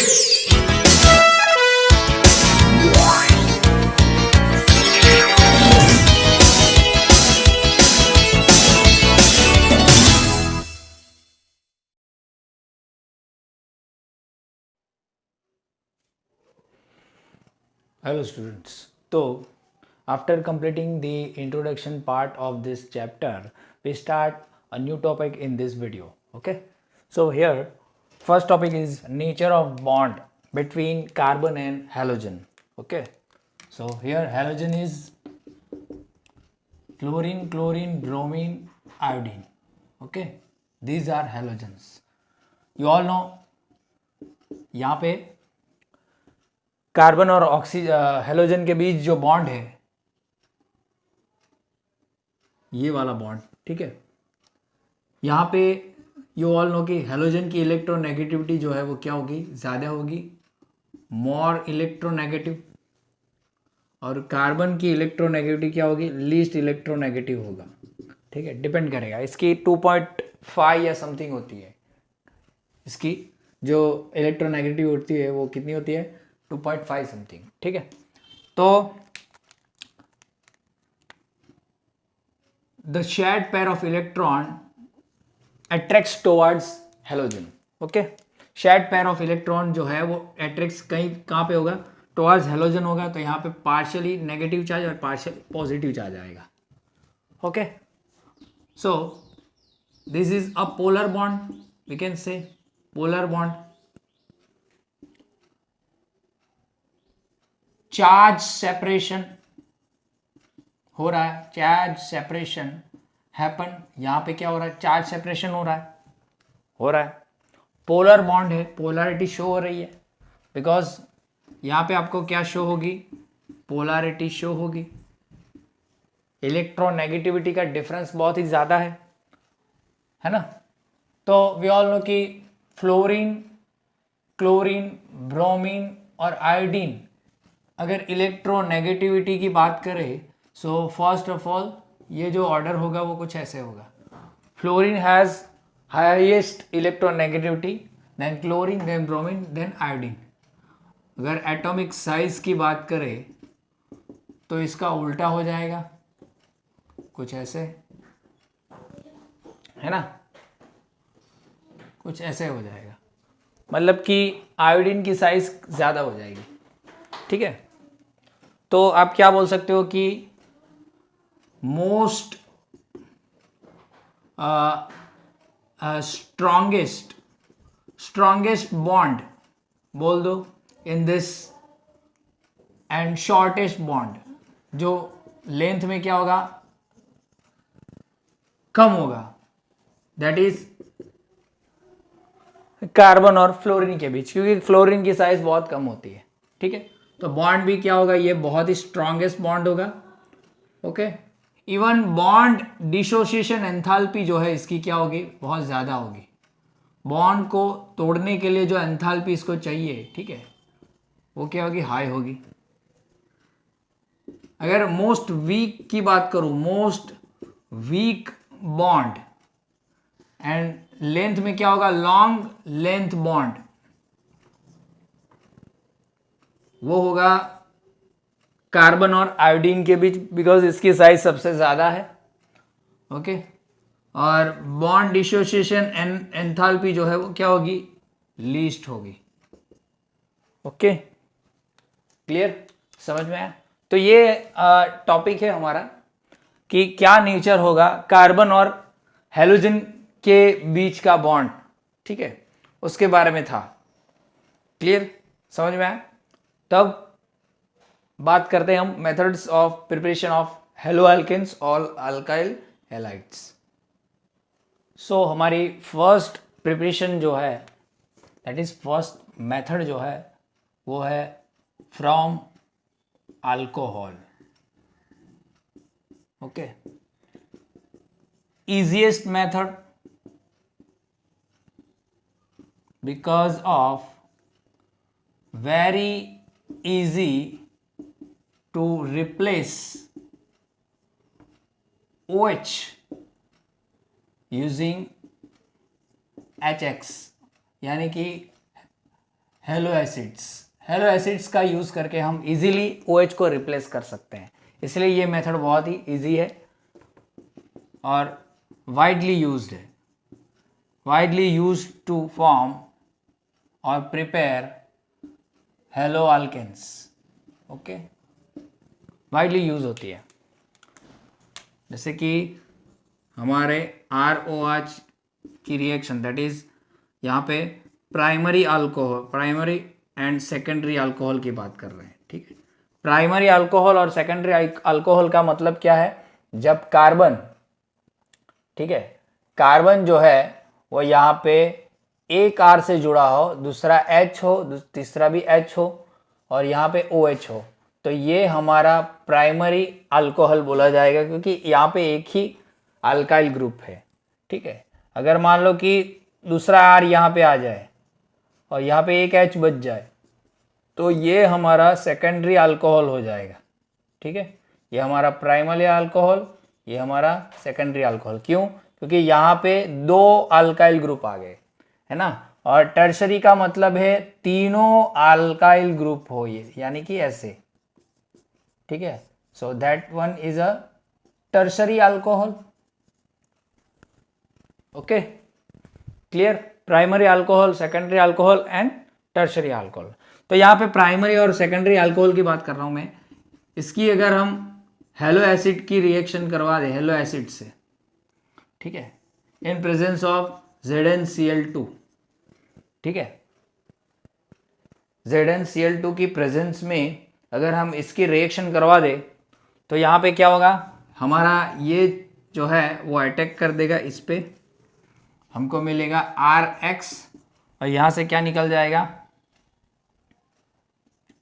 Hello students. So after completing the introduction part of this chapter, we start a new topic in this video. Okay. So here first topic is nature of bond between carbon and halogen. Okay. So here halogen is fluorine, chlorine, bromine, iodine. Okay. These are halogens. You all know यहाँ पे carbon और halogen के बीच जो bond है, ये वाला bond, ठीक है। यहाँ पे यू ऑल नो कि हेलोजन की इलेक्ट्रोनेगेटिविटी जो है वो क्या होगी, ज़्यादा होगी, मोर इलेक्ट्रोनेगेटिव, और कार्बन की इलेक्ट्रोनेगेटिविटी क्या होगी, लीस्ट इलेक्ट्रोनेगेटिव होगा, ठीक है। डिपेंड करेगा, इसकी 2.5 या समथिंग होती है, इसकी जो इलेक्ट्रोनेगेटिव होती है वो कितनी होती है, 2.5 समथिंग, ठीक है। तो the shared pair of electron attracts towards halogen. Okay, shared pair of electron जो है वो अट्रैक्ट्स कहाँ पे होगा, टुवर्ड्स हेलोजन होगा। तो यहाँ पे पार्शियली नेगेटिव चार्ज और पार्शियल पॉजिटिव चार्ज आएगा। Okay, so this is a polar bond, we can say polar bond. Charge separation हो रहा है, चार्ज सेपरेशन हैपन, यहां पे क्या हो रहा है, चार्ज सेपरेशन हो रहा है। पोलर बॉन्ड है, पोलैरिटी शो हो रही है, बिकॉज यहां पे आपको क्या शो होगी, पोलैरिटी शो होगी। इलेक्ट्रोनेगेटिविटी का डिफरेंस बहुत ही ज्यादा है ना। तो वी ऑल नो कि फ्लोरीन, क्लोरीन, ब्रोमीन और आयोडीन, अगर इलेक्ट्रोनेगेटिविटी की बात करें, सो फर्स्ट ऑफ ऑल ये जो ऑर्डर होगा वो कुछ ऐसे होगा। Fluorine has highest electronegativity, then chlorine, then bromine, then iodine. अगर एटॉमिक साइज की बात करें तो इसका उल्टा हो जाएगा, कुछ ऐसे, है ना, कुछ ऐसे हो जाएगा, मतलब कि आयोडीन की साइज ज्यादा हो जाएगी, ठीक है। तो आप क्या बोल सकते हो कि मोस्ट स्ट्रॉन्गेस्ट बॉन्ड बोल दो in this, and shortest bond जो लेंथ में क्या होगा, कम होगा, दैट इज कार्बन और फ्लोरीन के बीच, क्योंकि फ्लोरीन की साइज बहुत कम होती है, ठीक है। तो बॉन्ड भी क्या होगा, ये बहुत ही स्ट्रॉन्गेस्ट बॉन्ड होगा। Okay, even bond dissociation enthalpy जो है इसकी क्या होगी, बहुत ज्यादा होगी। बॉन्ड को तोड़ने के लिए जो एंथैल्पी इसको चाहिए, ठीक है, वो क्या होगी, हाई होगी। अगर मोस्ट वीक की बात करूं, most weak bond and length में क्या होगा, लॉन्ग लेंथ बॉन्ड, वो होगा कार्बन और आयोडीन के बीच, बिकॉज इसकी साइज सबसे ज्यादा है। ओके, और बॉन्ड डिसोसिएशन एंथैल्पी जो है वो क्या होगी, लीस्ट होगी। ओके, क्लियर, समझ में आया। तो ये टॉपिक है हमारा कि क्या नेचर होगा कार्बन और हेलोजन के बीच का बॉन्ड, ठीक है, उसके बारे में था। क्लियर, समझ में आया। तब बात करते हैं हम methods of preparation of halo alkanes और अल्काइल हैलाइड्स। सो हमारी फर्स्ट प्रिपरेशन जो है, दैट इज फर्स्ट मेथड जो है वो है from alcohol. Okay, easiest method because of very easy to replace OH using HX, यानी कि हेलो एसिड्स का यूज करके हम इजीली OH को रिप्लेस कर सकते हैं, इसलिए ये मेथड बहुत ही इजी है और वाइडली यूज्ड टू फॉर्म और prepare halo alkanes. Okay, widely use होती है। जैसे कि हमारे ROH की रिएक्शन, दैट इज यहाँ पे प्राइमरी एंड सेकेंडरी अल्कोहल की बात कर रहे हैं। ठीक है, प्राइमरी अल्कोहल और सेकेंडरी अल्कोहल का मतलब क्या है? जब कार्बन, ठीक है, कार्बन जो है वो यहाँ पे एक R से जुड़ा हो, दूसरा H हो, तीसरा भी H हो और यहाँ पे OH हो, तो ये हमारा प्राइमरी अल्कोहल बोला जाएगा, क्योंकि यहाँ पे एक ही अल्काइल ग्रुप है। ठीक है, अगर मान लो कि दूसरा R यहाँ पे आ जाए और यहाँ पे एक H बच जाए, तो ये हमारा सेकेंडरी अल्कोहल हो जाएगा। ठीक है, ये हमारा प्राइमरी अल्कोहल, ये हमारा सेकेंडरी अल्कोहल। क्यों? क्योंकि यहाँ पे दो अल्काइल ग्रुप आ गए, है ना। और टर्शरी का मतलब है तीनों अल्काइल ग्रुप हो, ये यानी कि ऐसे। ठीक है, so that one is a tertiary alcohol. Okay, clear? Primary alcohol, secondary alcohol and tertiary alcohol. तो यहाँ पे प्राइमरी और सेकेंडरी अल्कोहल की बात कर रहा हूं मैं। इसकी अगर हम हेलो एसिड की रिएक्शन करवा दें हेलो एसिड से, ठीक है, इन प्रेजेंस ऑफ ZnCl2, ठीक है, ZnCl2 की प्रेजेंस में अगर हम इसकी रिएक्शन करवा दें तो यहाँ पे क्या होगा? हमारा ये जो है वो अटैक कर देगा इस पे, हमको मिलेगा RX और यहाँ से क्या निकल जाएगा?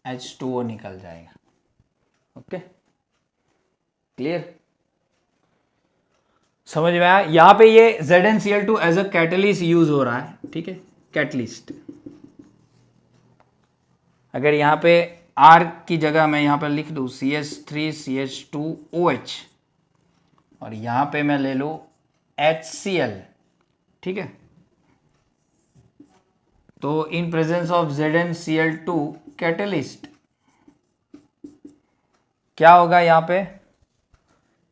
H2O निकल जाएगा। Okay, clear? समझ में आया? यहाँ पे ये ZnCl2 as a catalyst use हो रहा है। ठीक है, कैटलिस्ट। अगर यहाँ पे R की जगह मैं यहाँ पे लिख दूँ CH3CH2OH और यहाँ पे मैं ले लूँ HCl, ठीक है, तो in presence of ZnCl2 catalyst क्या होगा? यहाँ पे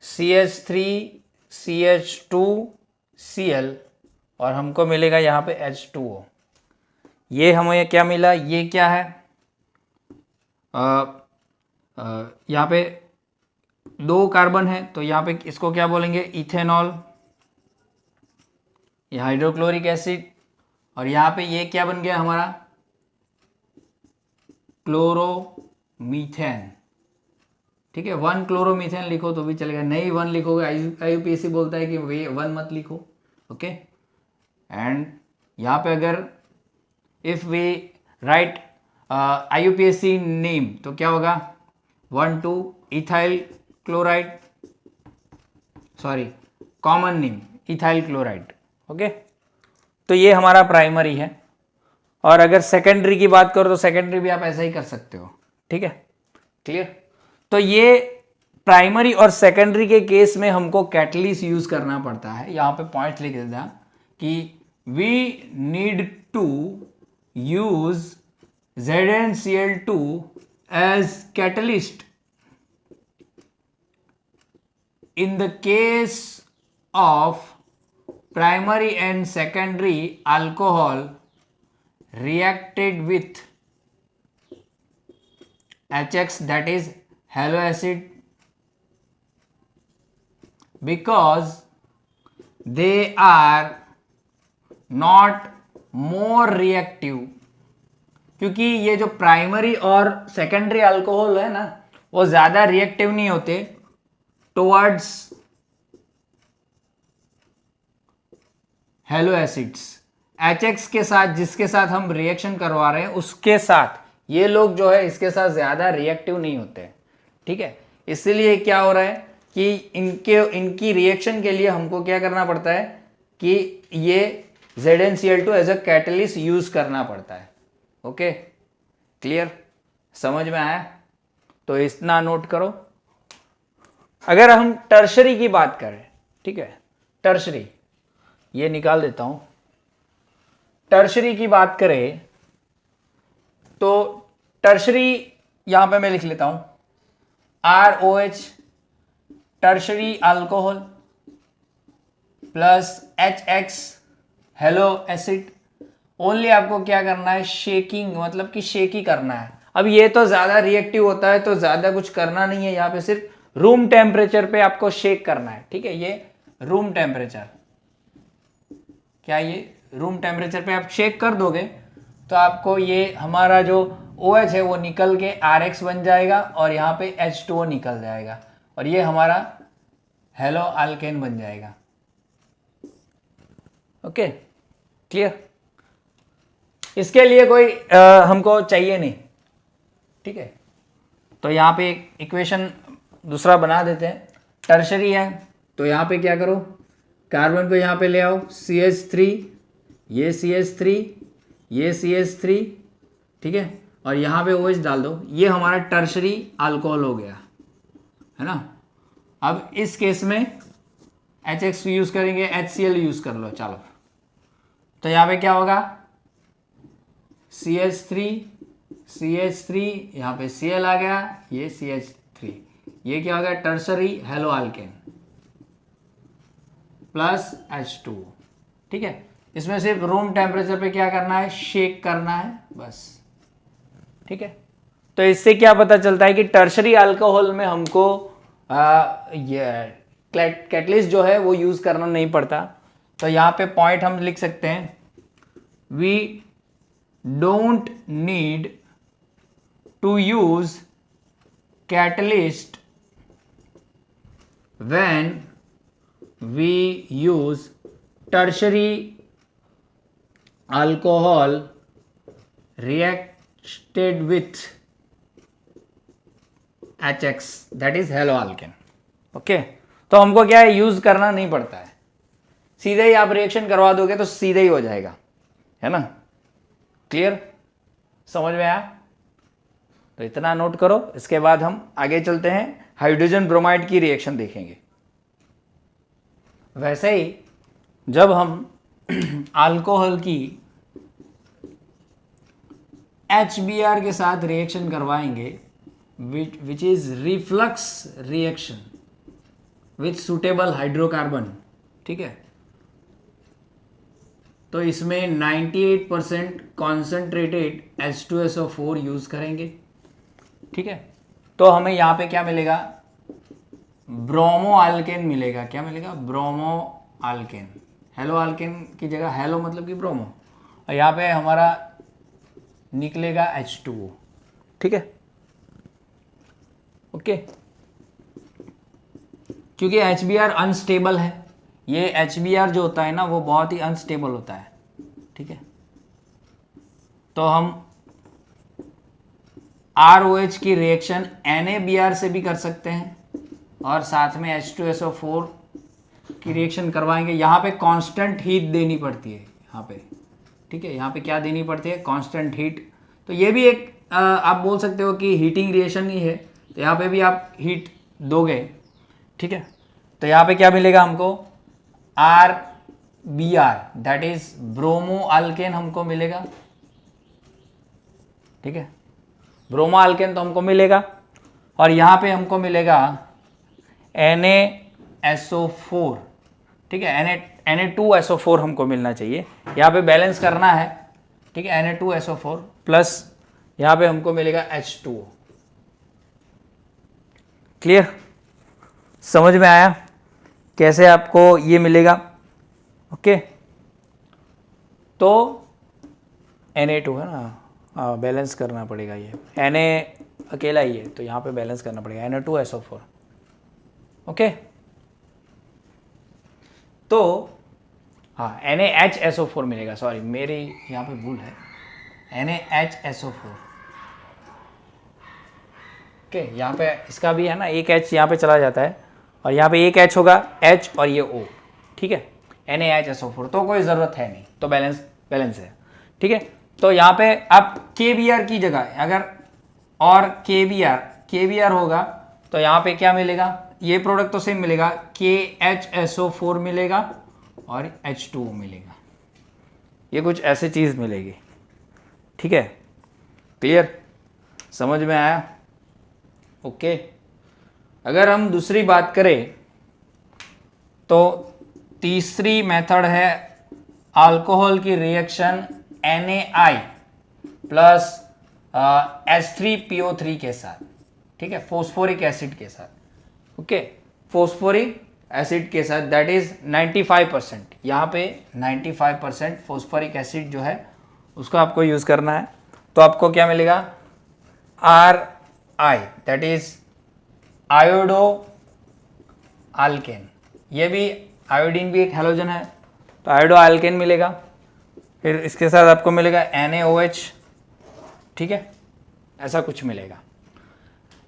CH3CH2Cl और हमको मिलेगा यहाँ पे H2O। ये हमें क्या मिला? ये क्या है? यहाँ पे दो कार्बन है तो यहाँ पे इसको क्या बोलेंगे? इथेनॉल, ये हाइड्रोक्लोरिक एसिड, और यहाँ पे ये क्या बन गया हमारा? क्लोरोमीथेन। ठीक है, 1 क्लोरोमीथेन लिखो तो भी चलेगा, नहीं 1 लिखोगे IUPAC बोलता है कि 1 मत लिखो। ओके, एंड यहाँ पे अगर if we write IUPAC name तो क्या होगा? 1,2 ethyl chloride, sorry common name ethyl chloride. Okay, तो ये हमारा प्राइमरी है। और अगर सेकेंडरी की बात करो तो सेकेंडरी भी आप ऐसा ही कर सकते हो। ठीक है, क्लियर? तो ये प्राइमरी और सेकेंडरी के केस में हमको कैटलिस्ट यूज करना पड़ता है। यहां पे पॉइंट लिख देता कि we need to use ZnCl2 as catalyst in the case of primary and secondary alcohol reacted with HX, that is halo acid, because they are not more reactive, क्योंकि ये जो प्राइमरी और सेकेंडरी अल्कोहल है ना वो ज्यादा reactive नहीं होते टुवर्ड्स हेलो एसिड्स। HX के साथ जिसके साथ हम रिएक्शन करवा रहे हैं उसके साथ ये लोग जो है इसके साथ ज्यादा रिएक्टिव नहीं होते। ठीक है, इसलिए क्या हो रहा है कि इनकी रिएक्शन के लिए हमको क्या करना पड़ता है कि ये ZnCl2 as a catalyst use करना पड़ता है। Okay, clear? समझ में आया? तो इतना नोट करो। अगर हम टर्शरी की बात करें, ठीक है, टर्शरी ये निकाल देता हूं। टर्शरी की बात करें तो टर्शरी यहां पे मैं लिख लेता हूं ROH tertiary alcohol plus HX hello acid. Only आपको क्या करना है, शेकिंग, मतलब कि शेक ही करना है। अब ये तो ज्यादा रिएक्टिव होता है तो ज्यादा कुछ करना नहीं है, यहाँ पे सिर्फ रूम टेम्परेचर पे आपको शेक करना है। ठीक है, ये रूम टेम्परेचर, क्या ये रूम टेम्परेचर पे आप शेक कर दोगे तो आपको ये हमारा जो OH है वो निकल के RX बन जाएगा और यहाँ पे H2O निकल जाएगा और ये हमारा हेलो अल्केन बन जाएगा। Okay, clear. इसके लिए कोई हमको चाहिए नहीं। ठीक है, तो यहाँ पे एक इक्वेशन दूसरा बना देते हैं। टर्शरी है तो यहाँ पे क्या करो, कार्बन को यहाँ पे ले आओ, CH3, ये CH3, ये CH3, ठीक है, और यहाँ पे OH डाल दो। ये हमारा टर्शरी अल्कोहल हो गया, है ना। अब इस केस में HX यूज करेंगे, HCl यूज कर लो, चलो। तो यहाँ पे क्या होगा, CH3 यहाँ पे Cl आ गया, ये CH3, ये क्या हो गया, tertiary hello alkane plus H2। ठीक है, इसमें सिर्फ रूम टेम्परेचर पे क्या करना है, शेक करना है बस। ठीक है, तो इससे क्या पता चलता है कि टर्शरी अल्कोहल में हमको ये कैटलिस्ट जो है वो यूज करना नहीं पड़ता। तो यहाँ पे पॉइंट हम लिख सकते हैं, we don't need to use catalyst when we use tertiary alcohol reacted with HX, that is halo alkane. Okay, तो हमको क्या है, यूज करना नहीं पड़ता है, सीधे ही आप रिएक्शन करवा दोगे तो सीधे ही हो जाएगा, है ना। क्लियर, समझ में आया। तो इतना नोट करो, इसके बाद हम आगे चलते हैं, हाइड्रोजन ब्रोमाइड की रिएक्शन देखेंगे। वैसे ही जब हम अल्कोहल की HBr के साथ रिएक्शन करवाएंगे, which is reflux reaction with suitable hydrocarbon, ठीक है, तो इसमें 98% कॉन्सेंट्रेटेड H2SO4 यूज करेंगे। ठीक है, तो हमें यहाँ पे क्या मिलेगा, ब्रोमो अल्केन मिलेगा। क्या मिलेगा, ब्रोमो अल्केन। हेलो अल्केन की जगह हेलो मतलब कि ब्रोमो, और यहाँ पे हमारा निकलेगा H2O। ठीक है, ओके, क्योंकि HBr अनस्टेबल है, ये HBr जो होता है ना वो बहुत ही अनस्टेबल होता है। ठीक है, तो हम ROH की रिएक्शन NaBr से भी कर सकते हैं और साथ में H2SO4 की रिएक्शन करवाएंगे। यहाँ पे कांस्टेंट हीट देनी पड़ती है यहाँ पे। ठीक है, यहाँ पे क्या देनी पड़ती है, कांस्टेंट हीट। तो ये भी एक आप बोल सकते हो कि हीटिंग रिएक्शन ही है, तो यहाँ पे भी आप हीट दोगे। ठीक है, तो यहाँ पे क्या मिलेगा हमको, RBr that is bromo alkane हमको मिलेगा। ठीक है, ब्रोमो अल्केन तो हमको मिलेगा, और यहाँ पे हमको मिलेगा NaSO4। ठीक है, Na2SO4 हमको मिलना चाहिए, यहाँ पे बैलेंस करना है। ठीक है, Na2SO4 प्लस यहाँ पे हमको मिलेगा H2O। क्लियर, समझ में आया कैसे आपको ये मिलेगा। ओके, तो Na2 है ना, बैलेंस करना पड़ेगा, ये Na अकेला ही है तो यहाँ पे बैलेंस करना पड़ेगा, Na2SO4। ओके, तो हाँ NaHSO4 मिलेगा, सॉरी मेरी यहाँ पे भूल है, NaHSO4। ओके, यहाँ पे इसका भी है ना, एक H यहाँ पे चला जाता है और यहाँ पे एक H होगा, H और ये O। ठीक है, NaHSO4 तो कोई ज़रूरत है नहीं, तो बैलेंस है। ठीक है, तो यहाँ पे आप KBr की जगह अगर और KBr होगा तो यहाँ पे क्या मिलेगा, ये प्रोडक्ट तो सेम मिलेगा, KHSO4 मिलेगा और H2O मिलेगा, ये कुछ ऐसे चीज़ मिलेगी। ठीक है, क्लियर, समझ में आया? ओके। अगर हम दूसरी बात करें तो तीसरी मेथड है अल्कोहल की रिएक्शन NaI प्लस H3PO3 के साथ, ठीक है, फोस्फोरिक एसिड के साथ। ओके, फोस्फोरिक एसिड के साथ, दैट इज 95%। यहाँ पे 95% फोस्फोरिक एसिड जो है उसको आपको यूज करना है। तो आपको क्या मिलेगा? RI, that is iodo alkane. ये भी आयोडीन भी एक हैलोजन है, तो आयोडो अल्केन मिलेगा। फिर इसके साथ आपको मिलेगा NaOH, ठीक है, ऐसा कुछ मिलेगा।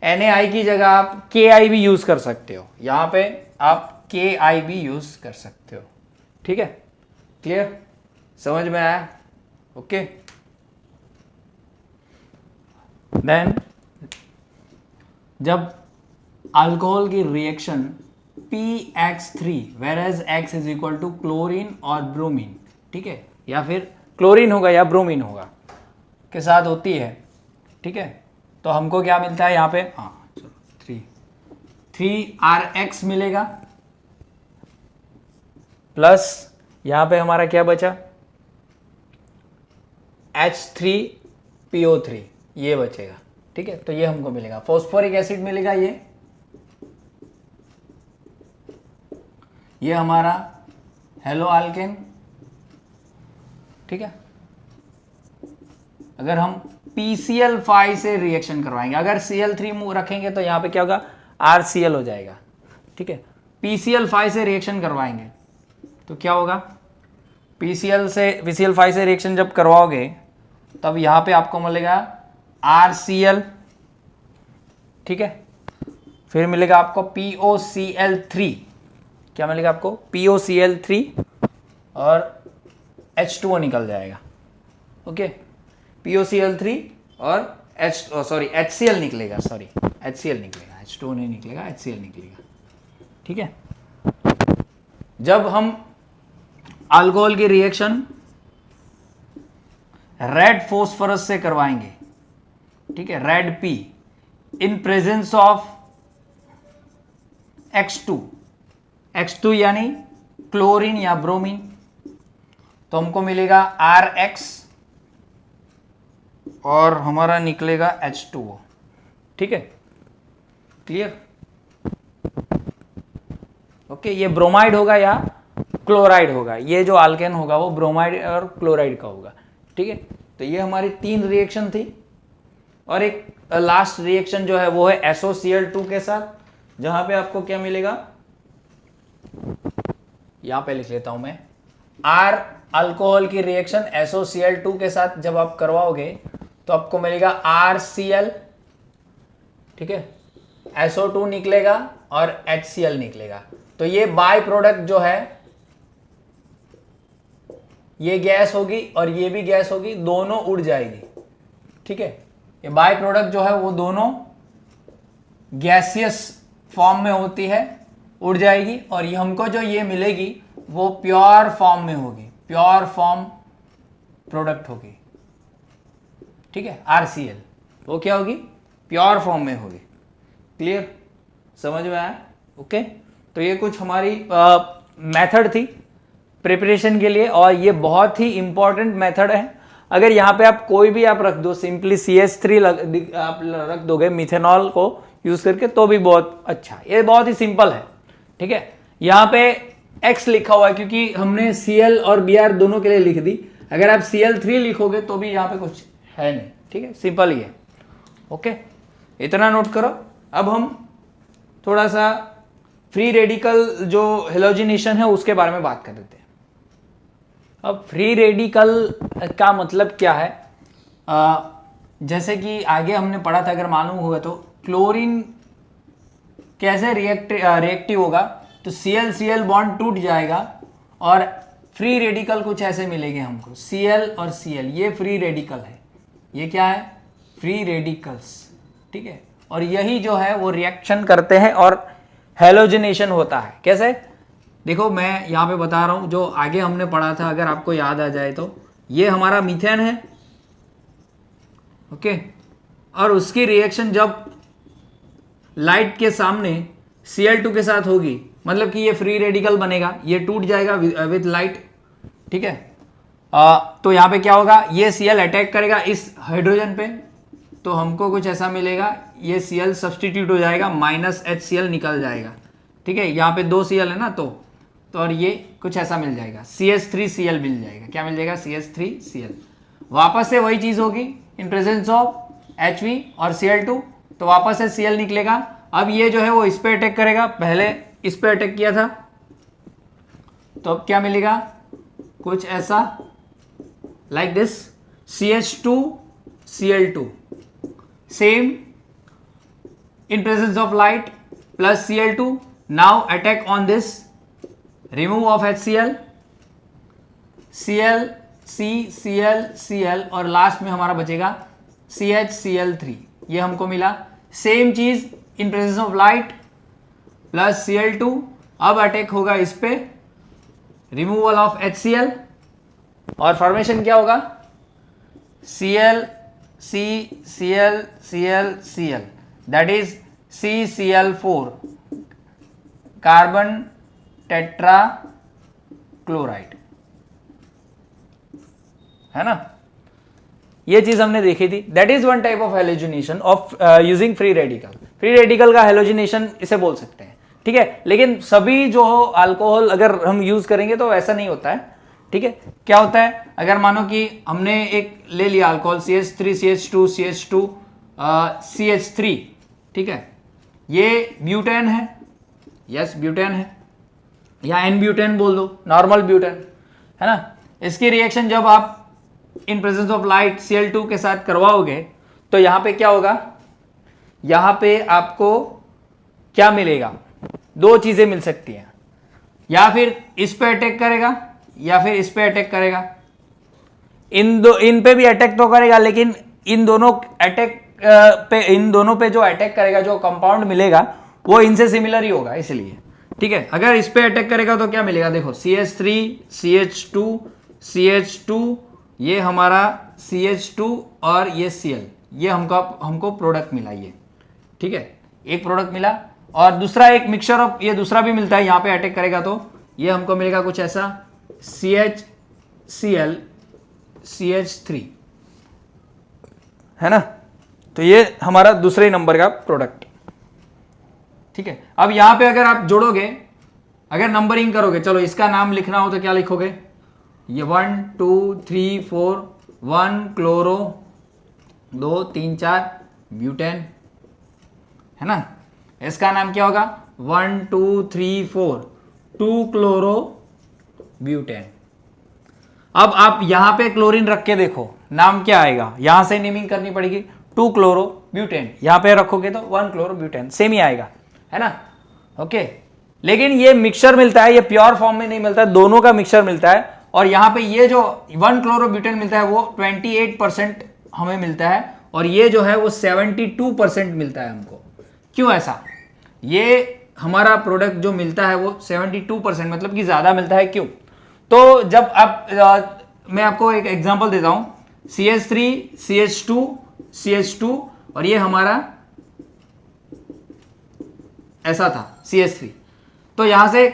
NaI की जगह आप KI भी यूज कर सकते हो, यहां पे आप KI भी यूज कर सकते हो, ठीक है, क्लियर, समझ में आया? ओके। देन जब अल्कोहल की reaction PX3 whereas X is equal to chlorine और ब्रोमीन, ठीक है, या फिर क्लोरीन होगा या ब्रोमीन होगा के साथ होती है, ठीक है, तो हमको क्या मिलता है यहाँ पे? हाँ, 3RX मिलेगा प्लस यहाँ पे हमारा क्या बचा? H3PO3 ये बचेगा, ठीक है, तो ये हमको मिलेगा। फॉस्फोरिक एसिड मिलेगा, ये हमारा हेलो अल्केन, ठीक है। अगर हम PCl5 से रिएक्शन करवाएंगे, अगर Cl3 रखेंगे तो यहाँ पे क्या होगा? RCl हो जाएगा, ठीक है। PCl5 से रिएक्शन करवाएंगे तो क्या होगा? PCl5 से रिएक्शन जब करवाओगे तब यहाँ पे आपको मिलेगा RCl, ठीक है। फिर मिलेगा आपको POCl3, क्या मिलेगा आपको? POCl3 और H2O निकल जाएगा, ओके। POCl3 और HCl निकलेगा, HCl निकलेगा, H2O नहीं निकलेगा, HCl निकलेगा, ठीक है। जब हम अल्कोहल की रिएक्शन रेड फोस्फोरस से करवाएंगे, ठीक है, red P in presence of X2 यानी क्लोरीन या ब्रोमीन, तो हमको मिलेगा RX और हमारा निकलेगा H2O, ठीक है, क्लियर, ओके। ये ब्रोमाइड होगा या क्लोराइड होगा, ये जो अल्केन होगा वो ब्रोमाइड और क्लोराइड का होगा, ठीक है। तो ये हमारी 3 रिएक्शन थी, और एक लास्ट रिएक्शन जो है वो है SOCl2 के साथ, जहां पे आपको क्या मिलेगा? यहां पे लिख लेता हूं मैं, R अल्कोहल की रिएक्शन SOCl2 के साथ जब आप करवाओगे तो आपको मिलेगा RCl, ठीक है, SO2 निकलेगा और HCl निकलेगा। तो ये बाय प्रोडक्ट जो है, ये गैस होगी और ये भी गैस होगी, दोनों उड़ जाएगी, ठीक है। ये बाय प्रोडक्ट जो है वो दोनों गैसियस फॉर्म में होती है, उड़ जाएगी, और ये हमको जो ये मिलेगी वो प्योर फॉर्म में होगी, प्योर फॉर्म प्रोडक्ट होगी, ठीक है। RCl वो क्या होगी? प्योर फॉर्म में होगी, क्लियर, समझ में आया? ओके। तो ये कुछ हमारी मेथड थी प्रिपरेशन के लिए, और ये बहुत ही इंपॉर्टेंट मेथड है। अगर यहाँ पे आप कोई भी आप रख दो, सिंपली CH3 आप रख दोगे मिथेनॉल को यूज करके, तो भी बहुत अच्छा, ये बहुत ही सिंपल है, ठीक है। यहाँ पे X लिखा हुआ है क्योंकि हमने Cl और Br दोनों के लिए लिख दी। अगर आप Cl3 लिखोगे तो भी यहाँ पे कुछ है नहीं, ठीक है, सिंपल ही है, ओके, इतना नोट करो। अब हम थोड़ा सा फ्री रेडिकल जो हेलोजिनेशन है उसके बारे में बात कर देते हैं। अब फ्री रेडिकल का मतलब क्या है? जैसे कि आगे हमने पढ़ा था, अगर मालूम हुआ तो, क्लोरीन कैसे रिएक्टिव होगा, तो Cl बॉन्ड टूट जाएगा और फ्री रेडिकल कुछ ऐसे मिलेंगे हमको, Cl और Cl, ये फ्री रेडिकल है, ये क्या है? फ्री रेडिकल्स, ठीक है। और यही जो है वो रिएक्शन करते हैं और हेलोजिनेशन होता है। कैसे? देखो मैं यहाँ पे बता रहा हूँ, जो आगे हमने पढ़ा था, अगर आपको याद आ जाए तो, ये हमारा मीथेन है ओके। और उसकी रिएक्शन जब लाइट के सामने Cl2 के साथ होगी, मतलब कि ये फ्री रेडिकल बनेगा, ये टूट जाएगा विथ लाइट, ठीक है। तो यहाँ पे क्या होगा, ये Cl अटैक करेगा इस हाइड्रोजन पे, तो हमको कुछ ऐसा मिलेगा, ये Cl सब्सटीट्यूट हो जाएगा, माइनस HCl निकल जाएगा, ठीक है। यहाँ पे 2 Cl है ना, तो और ये कुछ ऐसा मिल जाएगा, CH3Cl मिल जाएगा। क्या मिल जाएगा, CH3Cl। वापस से वही चीज होगी इन प्रेजेंस ऑफ Hv और Cl2, तो वापस से Cl निकलेगा। अब ये जो है वो इस पे अटैक करेगा, पहले इस पे अटैक किया था, तो अब क्या मिलेगा, कुछ ऐसा like this, CH2Cl2 same in presence of light plus Cl2, now attack on this, remove of HCl, Cl, C, Cl, Cl और लास्ट में हमारा बचेगा CHCl3, ये हमको मिला। सेम चीज in presence of light plus Cl2, अब अटैक होगा इस पे, रिमूवल ऑफ HCl और फॉर्मेशन क्या होगा, Cl, C, Cl, Cl, Cl, that is CCl4, carbon tetra chloride, है ना। ये चीज हमने देखी थी। That is one type of halogenation of using free radical. Free radical का हेलोजिनेशन इसे बोल सकते हैं, ठीक है। लेकिन सभी जो अल्कोहल अगर हम यूज करेंगे तो ऐसा नहीं होता है, ठीक है। क्या होता है, अगर मानो कि हमने एक ले लिया alcohol CH3, CH2, CH2, CH3, ठीक है, ये ब्यूटेन है, यस ब्यूटेन है, या एन ब्यूटेन बोल दो, नॉर्मल ब्यूटेन, है ना। इसकी रिएक्शन जब आप in presence of light Cl2 के साथ करवाओगे तो यहां पे क्या होगा, यहां पे आपको क्या मिलेगा, 2 चीजें मिल सकती हैं, या फिर इस पे अटैक करेगा या फिर इस पे अटैक करेगा। इन पे भी अटैक तो करेगा, लेकिन इन दोनों पे जो अटैक करेगा, जो कंपाउंड मिलेगा वो इनसे सिमिलर ही होगा, इसलिए, ठीक है। अगर इस पे अटैक करेगा तो क्या मिलेगा, देखो CH3, CH2, CH2, ये हमारा CH2 और ये Cl, ये हमको प्रोडक्ट मिला, ये ठीक है, एक प्रोडक्ट मिला। और दूसरा एक मिक्सचर ऑफ, ये दूसरा भी मिलता है, यहां पे अटैक करेगा तो ये हमको मिलेगा कुछ ऐसा CHCl, CH3, है ना। तो ये हमारा दूसरे नंबर का प्रोडक्ट, ठीक है। अब यहां पे अगर आप जोड़ोगे, अगर नंबरिंग करोगे, चलो इसका नाम लिखना हो तो क्या लिखोगे, ये 1 2 3 4, 1 क्लोरो, 2 3 4 ब्यूटेन, है ना। इसका नाम क्या होगा, 1 2 3 4, 2 क्लोरो ब्यूटेन। अब आप यहां पे क्लोरीन रख के देखो, नाम क्या आएगा, यहां से नेमिंग करनी पड़ेगी, 2 क्लोरो ब्यूटेन, यहां पे रखोगे तो 1 क्लोरो ब्यूटेन, सेम ही आएगा, है ना, ओके। लेकिन ये मिक्सचर मिलता है, ये प्योर फॉर्म में नहीं मिलता, दोनों का मिक्सचर मिलता है। और यहां पे ये जो 1 क्लोरो ब्यूटेन मिलता है वो 28% हमें मिलता है, और ये जो है वो 72% मिलता है हमको। क्यों ऐसा, ये हमारा प्रोडक्ट जो मिलता है वो 72%, मतलब कि ज्यादा मिलता है, क्यों। तो जब आप मैं आपको एक एग्जांपल देता हूं, CH3, CH2, CH2, और ये हमारा ऐसा था CH3, तो यहां से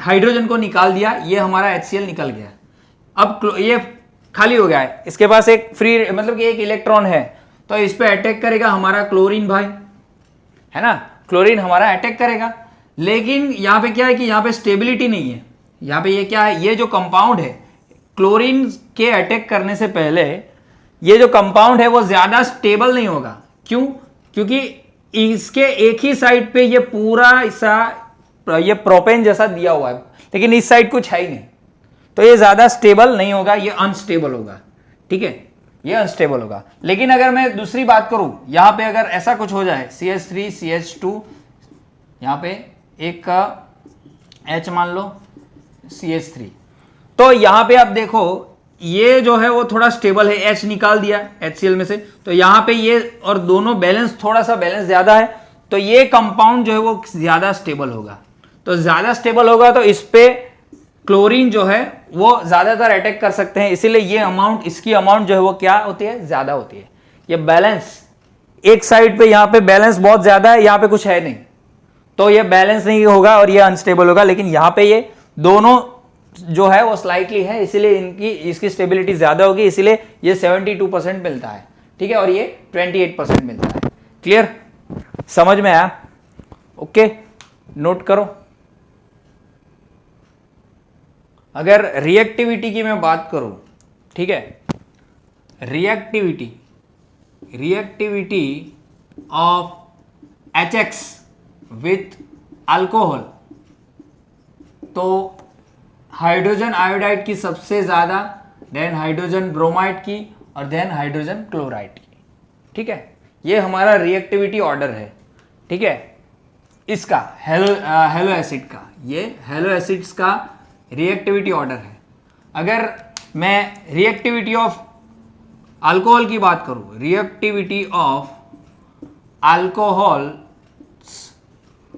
हाइड्रोजन को निकाल दिया, ये हमारा HCl निकल गया। अब ये खाली हो गया है, इसके पास एक फ्री, मतलब कि एक इलेक्ट्रॉन है, तो इस पे अटैक करेगा हमारा क्लोरीन भाई, है ना, क्लोरीन हमारा अटैक करेगा। लेकिन यहां पे क्या है कि यहां पे स्टेबिलिटी नहीं है, यहां पे ये क्या है, ये जो कंपाउंड है, क्लोरीन के अटैक करने से पहले ये जो कंपाउंड है वो ज्यादा स्टेबल नहीं होगा। क्यों, क्योंकि इसके एक ही साइड पे ये पूरा ऐसा ये प्रोपेन जैसा दिया हुआ है, लेकिन इस साइड कुछ है ही नहीं, तो ये ज्यादा स्टेबल नहीं होगा, ये अनस्टेबल होगा, ठीक है, ये अनस्टेबल होगा। लेकिन अगर मैं दूसरी बात करूं, यहां पे अगर ऐसा कुछ हो जाए, CH3, CH2, यहां पे एक का H मान लो, CH3, तो यहां पे आप देखो ये जो है वो थोड़ा स्टेबल है, H निकाल दिया HCl में से, तो यहां पे ये और दोनों बैलेंस, थोड़ा सा बैलेंस ज्यादा है, तो ये कंपाउंड जो है वो ज्यादा स्टेबल होगा। तो ज्यादा स्टेबल होगा तो इस पे क्लोरीन जो है वो ज्यादातर अटैक कर सकते हैं, इसीलिए ये अमाउंट, इसकी अमाउंट जो है वो क्या होती है, ज्यादा होती है। ये बैलेंस एक साइड पे, यहां पे बैलेंस बहुत ज्यादा है, यहां पे कुछ है नहीं, तो ये बैलेंस नहीं होगा और ये अनस्टेबल होगा। लेकिन यहां पे ये दोनों जो है वो स्लाइटली है, इसीलिए इसकी स्टेबिलिटी ज्यादा होगी, इसीलिए ये 72% मिलता है, ठीक है, और ये 28% मिलता है। क्लियर, समझ में आया? ओके, नोट करो। अगर रिएक्टिविटी की मैं बात करूं, ठीक है, reactivity of HX with alcohol, तो हाइड्रोजन आयोडाइड की सबसे ज्यादा, देन हाइड्रोजन ब्रोमाइड की, और देन हाइड्रोजन क्लोराइड की, ठीक है। ये हमारा रिएक्टिविटी ऑर्डर है, ठीक है, इसका हेलो एसिड का, ये हेलो एसिड्स का रिएक्टिविटी ऑर्डर है। अगर मैं रिएक्टिविटी ऑफ अल्कोहल की बात करूं, reactivity of alcohol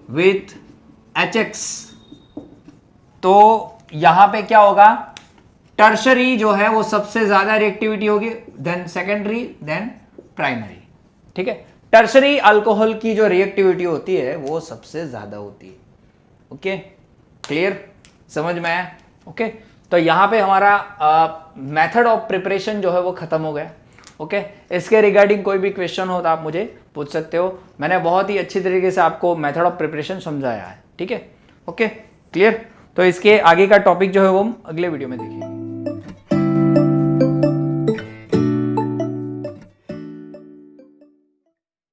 with HX, तो यहां पे क्या होगा, टर्शरी जो है वो सबसे ज्यादा रिएक्टिविटी होगी, देन सेकेंडरी, देन प्राइमरी, ठीक है। टर्शरी अल्कोहल की जो रिएक्टिविटी होती है वो सबसे ज्यादा होती है। ओके, क्लियर, समझ में आया? ओके, तो यहां पे हमारा मेथड ऑफ प्रिपरेशन जो है वो खत्म हो गया। ओके, इसके रिगार्डिंग कोई भी क्वेश्चन हो तो आप मुझे पूछ सकते हो। मैंने बहुत ही अच्छी तरीके से आपको मेथड ऑफ प्रिपरेशन समझाया है, ठीक है। ओके, क्लियर, तो इसके आगे का टॉपिक जो है वो हम अगले वीडियो में देखेंगे।